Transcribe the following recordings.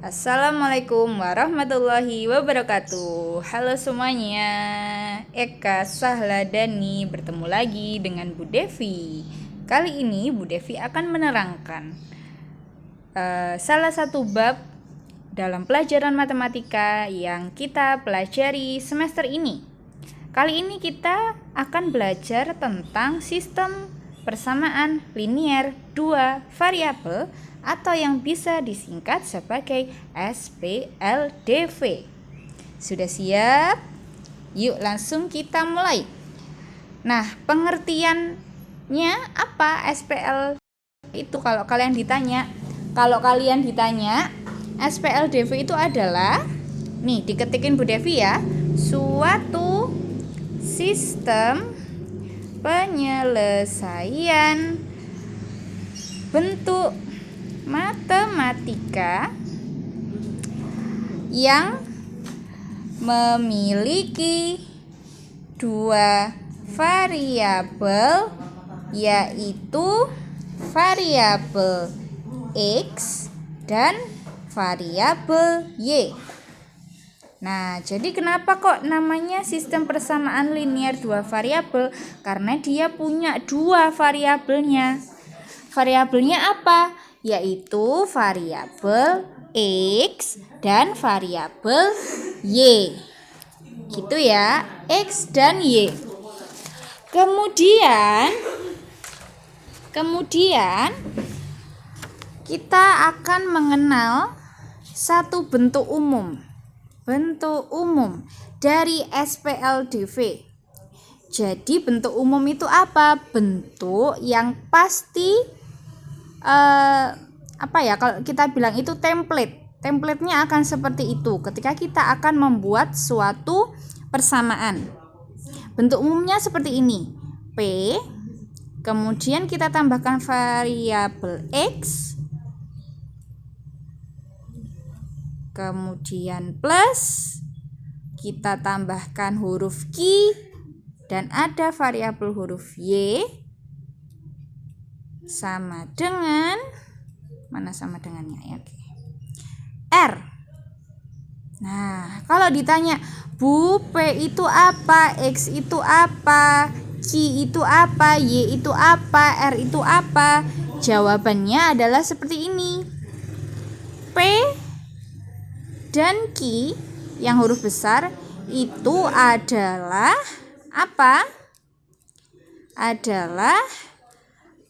Assalamualaikum warahmatullahi wabarakatuh. Halo semuanya, Eka Sahladani bertemu lagi dengan Bu Devi. Kali ini Bu Devi akan menerangkan salah satu bab dalam pelajaran matematika yang kita pelajari semester ini. Kali ini kita akan belajar tentang sistem persamaan linear dua variabel atau yang bisa disingkat sebagai SPLDV. Sudah siap? Yuk langsung kita mulai. Nah, pengertiannya apa SPL itu kalau kalian ditanya? Kalau kalian ditanya, SPLDV itu adalah, nih diketikin Bu Devi ya, suatu sistem penyelesaian bentuk matematika yang memiliki dua variabel, yaitu variabel X dan variabel Y. Nah, jadi kenapa kok namanya sistem persamaan linear dua variabel? Karena dia punya dua variabelnya. Variabelnya apa? Yaitu variabel X dan variabel Y. Gitu ya, X dan Y. Kemudian kita akan mengenal satu bentuk umum dari SPLDV. Jadi bentuk umum itu apa? Bentuk yang pasti kalau kita bilang itu Template-nya akan seperti itu ketika kita akan membuat suatu persamaan. Bentuk umumnya seperti ini. P, kemudian kita tambahkan variabel X, kemudian plus, kita tambahkan huruf Q, dan ada variabel huruf Y sama dengan, mana sama dengannya ya? R. Nah, kalau ditanya, Bu, P itu apa, X itu apa, Q itu apa, Y itu apa, R itu apa? Jawabannya adalah seperti ini. P dan Q yang huruf besar itu adalah apa? Adalah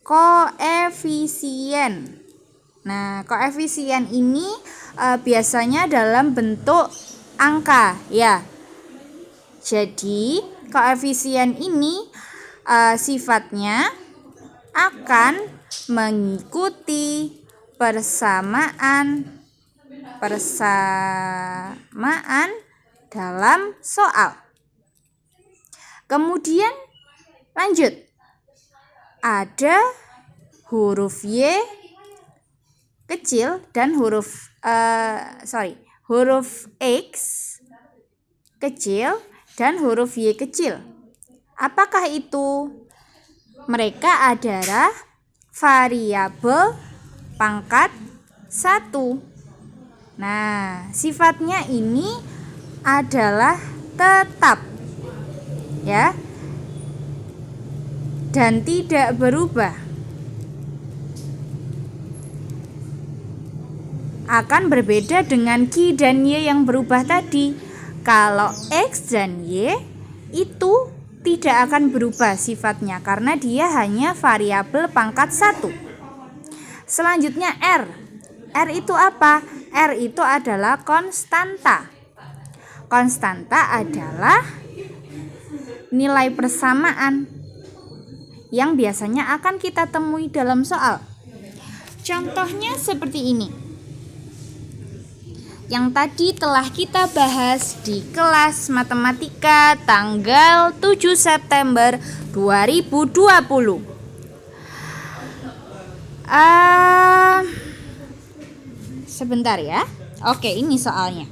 koefisien. Nah, koefisien ini biasanya dalam bentuk angka ya. Jadi, koefisien ini sifatnya akan mengikuti persamaan dalam soal. Kemudian lanjut. Ada huruf Y kecil dan huruf X kecil dan huruf Y kecil. Apakah itu? Mereka adalah variabel pangkat 1. Nah, sifatnya ini adalah tetap ya, dan tidak berubah. Akan berbeda dengan Q dan Y yang berubah tadi. Kalau X dan Y itu tidak akan berubah sifatnya karena dia hanya variabel pangkat 1. Selanjutnya R. R itu apa? R itu adalah konstanta. Konstanta adalah nilai persamaan yang biasanya akan kita temui dalam soal. Contohnya seperti ini. Yang tadi telah kita bahas di kelas matematika tanggal 7 September 2020. Sebentar ya. Oke, ini soalnya.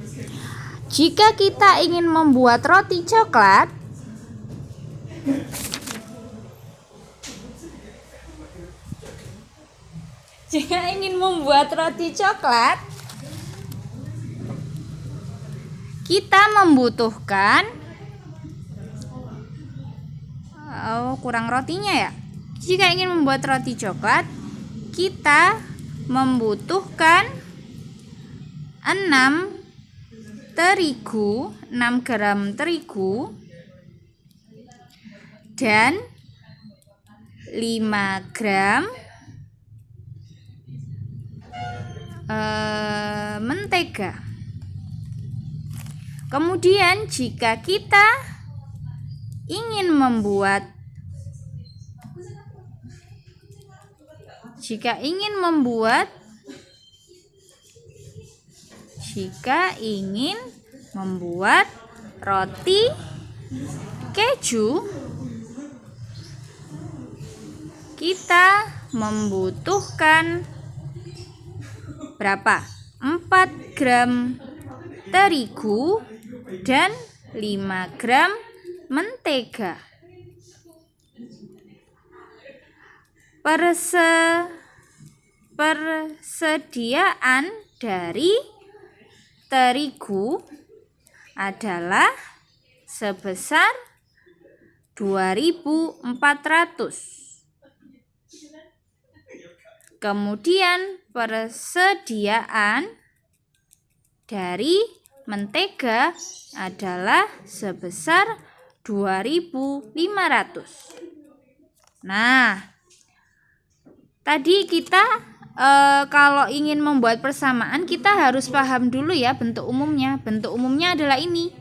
Jika kita ingin membuat roti coklat, Jika ingin membuat roti coklat, kita membutuhkan kurang rotinya ya. Jika ingin membuat roti coklat, kita membutuhkan 6 gram terigu dan 5 gram mentega. Kemudian jika kita ingin membuat roti keju, kita membutuhkan berapa? 4 gram terigu dan 5 gram mentega. Persediaan dari terigu adalah sebesar 2.400. Kemudian persediaan dari mentega adalah sebesar 2.500. Nah, tadi kita kalau ingin membuat persamaan, kita harus paham dulu ya bentuk umumnya. Bentuk umumnya adalah ini.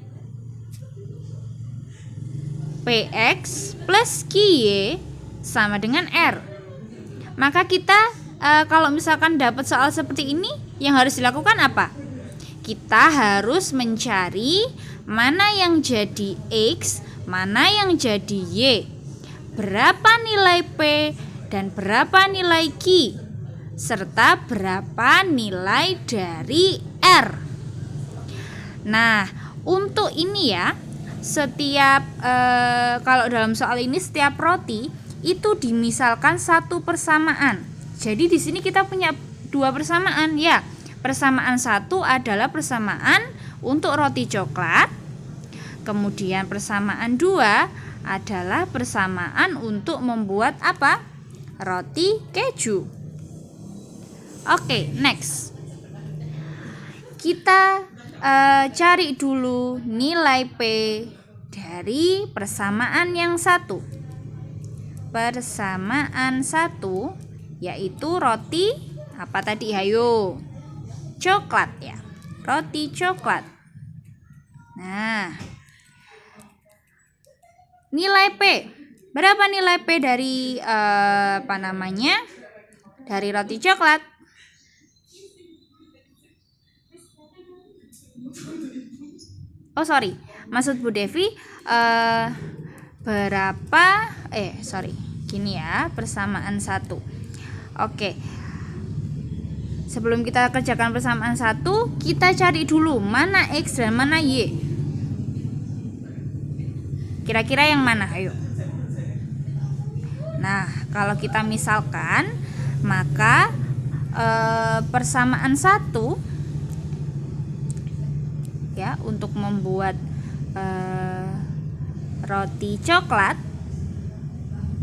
PX plus QY sama dengan R. Maka kita kalau misalkan dapat soal seperti ini, yang harus dilakukan apa? Kita harus mencari mana yang jadi X, mana yang jadi Y. Berapa nilai P dan berapa nilai Q, serta berapa nilai dari R. Nah, untuk ini ya, setiap kalau dalam soal ini setiap roti itu dimisalkan satu persamaan. Jadi di sini kita punya 2 persamaan ya. Persamaan 1 adalah persamaan untuk roti coklat. Kemudian persamaan 2 adalah persamaan untuk membuat apa? Roti keju. Oke, next. Kita cari dulu nilai P dari persamaan yang 1. Persamaan 1 yaitu roti apa tadi? Ayo. Coklat ya. Roti coklat. Nah, nilai P. Berapa nilai P dari dari roti coklat? Oh sorry, maksud Bu Devi gini ya, persamaan 1. Oke. Sebelum kita kerjakan persamaan 1, kita cari dulu mana X dan mana Y. Kira-kira yang mana? Ayo. Nah, kalau kita misalkan, maka persamaan 1 ya untuk membuat roti coklat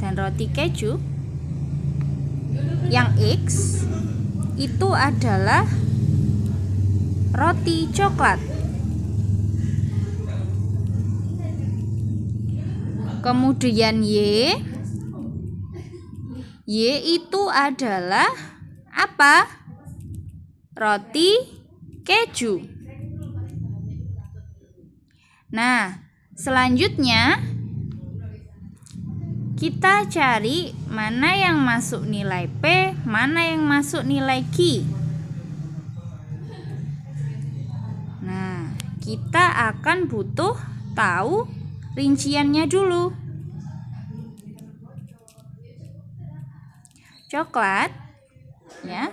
dan roti keju, yang X itu adalah roti coklat. Kemudian Y itu adalah apa? Roti keju. Nah, selanjutnya kita cari mana yang masuk nilai P, mana yang masuk nilai Q. Nah, kita akan butuh tahu rinciannya dulu. Coklat ya.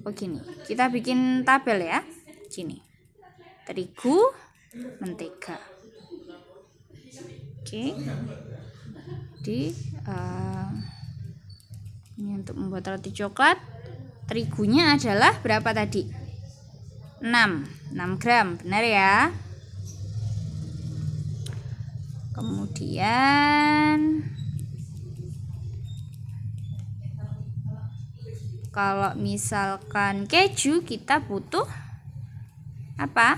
Begini, kita bikin tabel ya. Sini. Terigu, mentega. Oke. Jadi ini untuk membuat roti coklat, terigunya adalah berapa tadi? 6 gram, benar ya. Kemudian kalau misalkan keju kita butuh apa?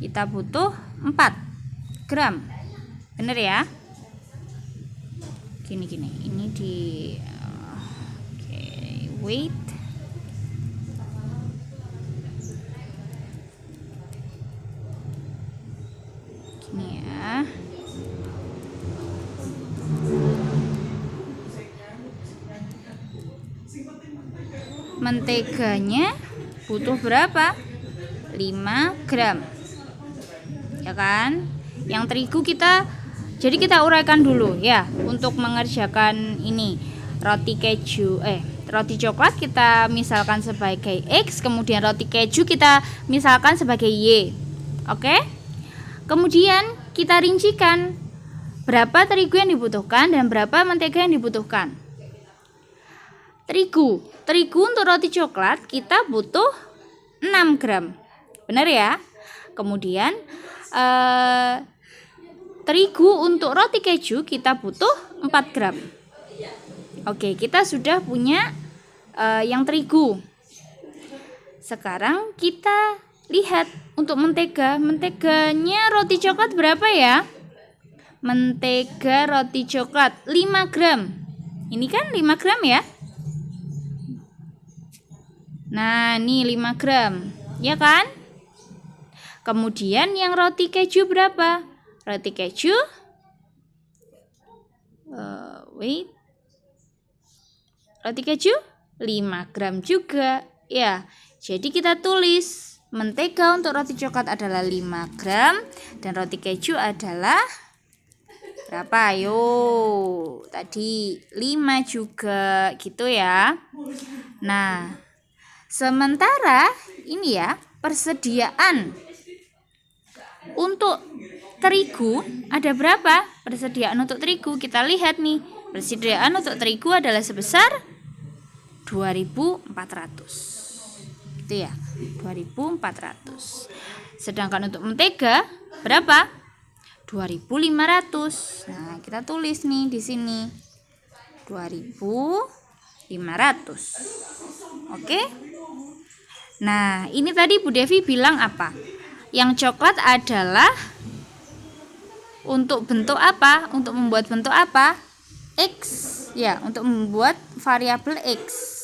Kita butuh 4 gram, benar ya. Gini ini di oke, wait. Gini ya. Menteganya butuh berapa? 5 gram, ya kan. Yang terigu jadi kita uraikan dulu ya, untuk mengerjakan ini roti coklat kita misalkan sebagai X, kemudian roti keju kita misalkan sebagai Y. Oke. Kemudian kita rincikan berapa terigu yang dibutuhkan dan berapa mentega yang dibutuhkan. Terigu untuk roti coklat kita butuh 6 gram, benar ya. Kemudian terigu untuk roti keju kita butuh 4 gram. Oke, kita sudah punya yang terigu. Sekarang kita lihat untuk menteganya roti coklat berapa ya? Mentega roti coklat 5 gram. Ini kan 5 gram ya. Nah, ini 5 gram, ya kan? Kemudian yang roti keju berapa? Roti keju roti keju 5 gram juga. Ya, jadi kita tulis mentega untuk roti coklat adalah 5 gram dan roti keju adalah berapa? Ayo, tadi 5 juga gitu ya. Nah, sementara ini ya, persediaan untuk terigu ada berapa? Persediaan untuk terigu kita lihat nih. Persediaan untuk terigu adalah sebesar 2.400. Gitu ya, 2.400. Sedangkan untuk mentega berapa? 2.500. Nah, kita tulis nih di sini 2.500. Oke. Nah, ini tadi Bu Devi bilang apa? Yang coklat adalah untuk bentuk apa? Untuk membuat bentuk apa? X. Ya, untuk membuat variabel X.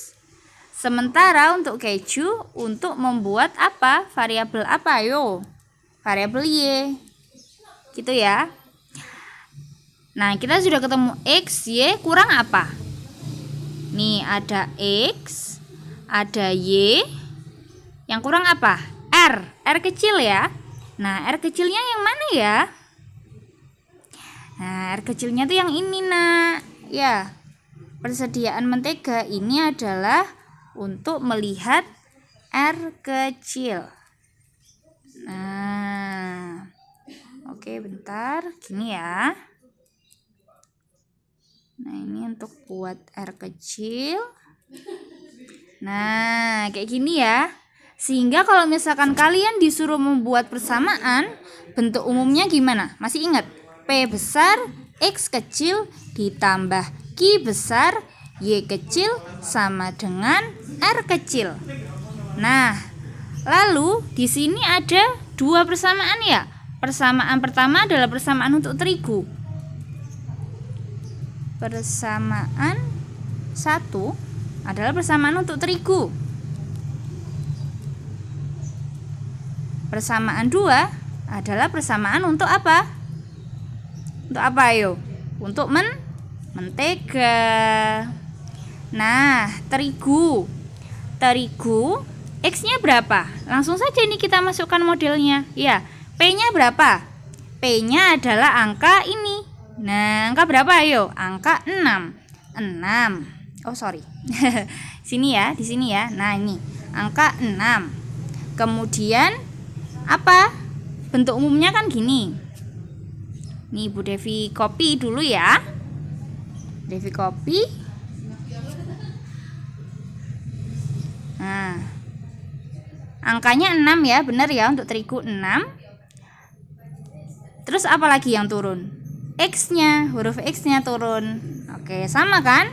Sementara untuk keju untuk membuat apa? Variabel apa? Ayo. Variabel Y. Gitu ya. Nah, kita sudah ketemu X, Y, kurang apa? Nih, ada X, ada Y. Yang kurang apa? R kecil ya. Nah, R kecilnya yang mana ya? Nah, R kecilnya tuh yang ini, Nak. Ya. Persediaan mentega ini adalah untuk melihat R kecil. Nah. Oke, bentar. Gini ya. Nah, ini untuk buat R kecil. Nah, kayak gini ya. Sehingga kalau misalkan kalian disuruh membuat persamaan, bentuk umumnya gimana? Masih ingat? P besar, X kecil ditambah Q besar, Y kecil sama dengan R kecil. Nah, lalu di sini ada 2 persamaan ya. Persamaan pertama adalah persamaan untuk terigu. Persamaan 1 adalah persamaan untuk terigu. Persamaan 2 adalah persamaan untuk apa? Untuk apa ayo? Untuk mentega. Nah, terigu X-nya berapa? Langsung saja ini kita masukkan modelnya. Ya, P-nya berapa? P-nya adalah angka ini. Nah, angka berapa ayo? Angka 6. Oh, sorry. Sini ya, di sini ya. Nah, ini angka 6. Kemudian apa? Bentuk umumnya kan gini. Nih, Bu Devi copy dulu ya. Devi copy. Angkanya 6 ya, benar ya, untuk terigu 6. Terus apa lagi yang turun? X-nya, huruf X-nya turun. Oke, sama kan?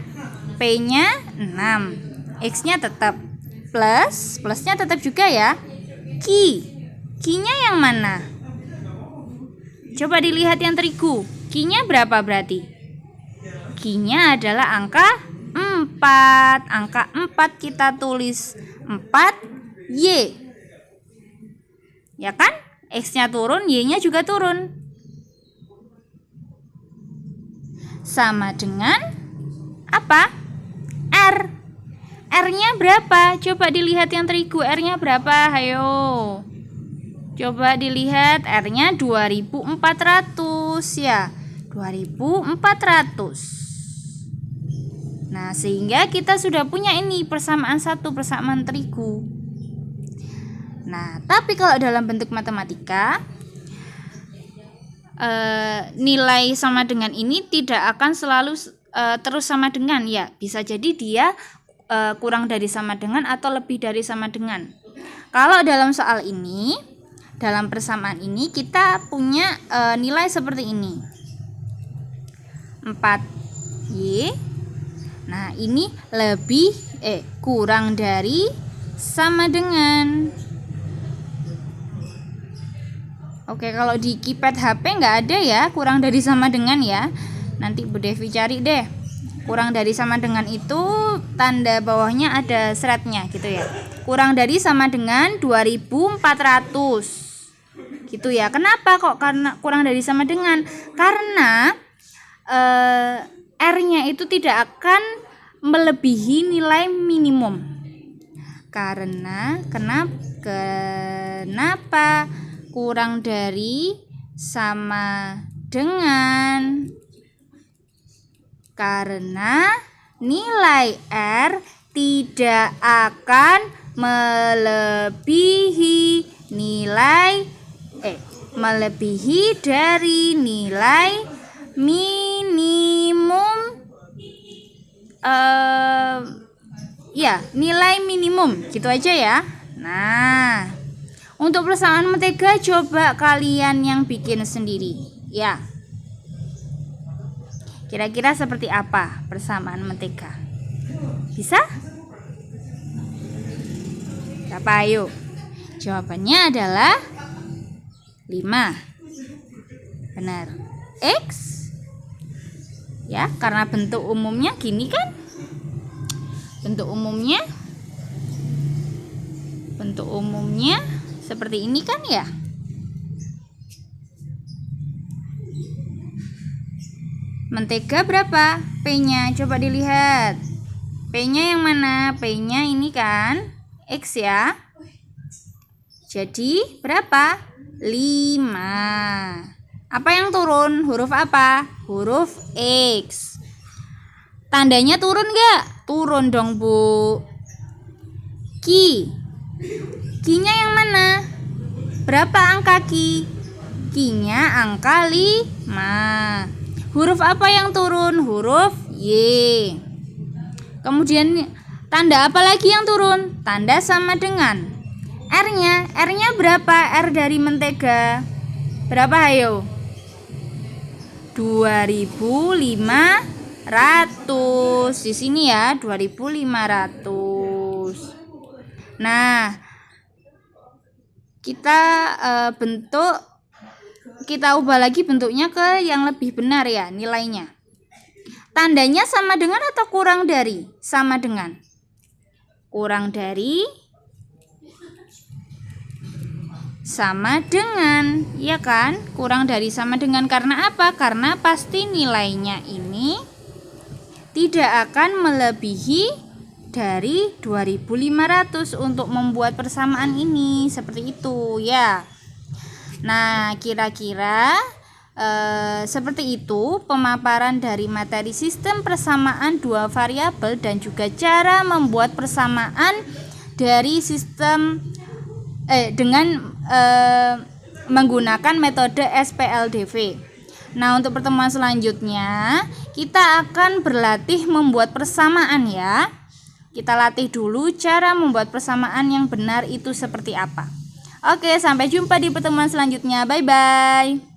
P-nya 6. X-nya tetap. Plusnya tetap juga ya. Q-nya yang mana? Coba dilihat yang terigu. Q-nya berapa berarti? Q-nya adalah angka 4. Angka 4 kita tulis 4Y. Ya kan? X-nya turun, Y-nya juga turun. Sama dengan apa? R. R-nya berapa? Coba dilihat yang terigu. R-nya berapa? Hayo. Coba dilihat, R-nya 2400 ya. 2400. Nah, sehingga kita sudah punya ini persamaan satu, persamaan terigu. Nah, tapi kalau dalam bentuk matematika, nilai sama dengan ini tidak akan selalu terus sama dengan ya. Bisa jadi dia kurang dari sama dengan atau lebih dari sama dengan. Kalau dalam soal ini, dalam persamaan ini kita punya nilai seperti ini. 4Y. Nah, ini lebih kurang dari sama dengan. Oke, kalau di keypad HP nggak ada ya kurang dari sama dengan ya. Nanti Bu Devi cari deh. Kurang dari sama dengan itu tanda bawahnya ada seretnya gitu ya. Kurang dari sama dengan 2400. Gitu ya. Kenapa kok karena kurang dari sama dengan? Karena R-nya itu tidak akan melebihi nilai minimum. Karena kenapa kurang dari sama dengan? Karena nilai R tidak akan melebihi dari nilai minimum. Nilai minimum gitu aja ya. Nah, untuk persamaan mentega coba kalian yang bikin sendiri ya. Kira-kira seperti apa persamaan mentega? Bisa? Apa ayo? Jawabannya adalah 5. Benar. X ya, karena bentuk umumnya gini kan? Bentuk umumnya seperti ini kan ya? Mentega berapa? P-nya coba dilihat. P-nya yang mana? P-nya ini kan X ya. Jadi berapa? 5. Apa yang turun? Huruf apa? Huruf X. Tandanya turun gak? Turun dong Bu. Q-nya yang mana? Berapa angka Q? Q-nya angka 5. Huruf apa yang turun? Huruf Y. Kemudian tanda apa lagi yang turun? Tanda sama dengan. R-nya berapa? R dari mentega berapa ayo? 2500. Di sini ya 2500. Nah, kita ubah lagi bentuknya ke yang lebih benar ya nilainya. Tandanya sama dengan atau kurang dari? Sama dengan. Kurang dari sama dengan, ya kan? Kurang dari sama dengan karena apa? Karena pasti nilainya ini tidak akan melebihi dari 2500 untuk membuat persamaan ini. Seperti itu ya. Nah, kira-kira seperti itu pemaparan dari materi sistem persamaan dua variabel dan juga cara membuat persamaan dari sistem dengan menggunakan metode SPLDV. Nah, untuk pertemuan selanjutnya kita akan berlatih membuat persamaan ya. Kita latih dulu cara membuat persamaan yang benar itu seperti apa. Oke, sampai jumpa di pertemuan selanjutnya. Bye-bye.